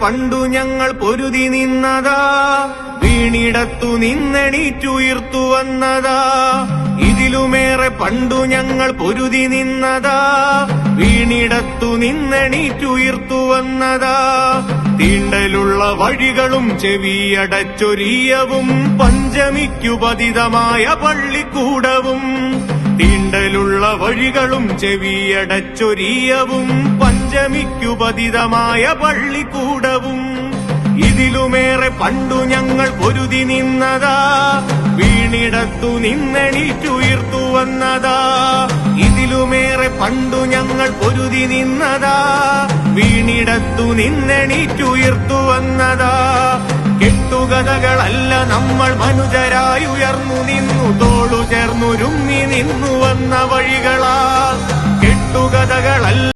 പണ്ടു ഞങ്ങൾ പൊരുതി നിന്നതാ, വീണിടത്തു നിന്നെണീറ്റുയർത്തു വന്നതാ. ഇതിലുമേറെ പണ്ടു ഞങ്ങൾ പൊരുതി നിന്നതാ, വീണിടത്തു നിന്നെണീറ്റുയർത്തു വന്നതാ. തീണ്ടലുള്ള വഴികളും ചെവിയടച്ചൊരിയവും പഞ്ചമിക്കു പതിതമായ പള്ളിക്കൂടവും. തീണ്ടലുള്ള വഴികളും ചെവിയടച്ചൊരിയവും പഞ്ചമിക്കു പതിതമായ പള്ളിക്കൂടവും. ഇതിലുമേറെ പണ്ടു ഞങ്ങൾ പൊരുതി നിന്നതാ, വീണിടത്തു നിന്നെണീറ്റുയർത്തു വന്നതാ. ഇതിലുമേറെ പണ്ടു ഞങ്ങൾ പൊരുതി നിന്നതാ, വീണിടത്തു നിന്നെണീറ്റുയർത്തു വന്നതാ. കെട്ടുകഥകളല്ല നമ്മൾ മനുജരായുയർന്നു നിന്നു, തോളു ചേർന്നുരുമ്മി നിന്നു വന്ന വഴികളാ. കെട്ടുകഥകളല്ല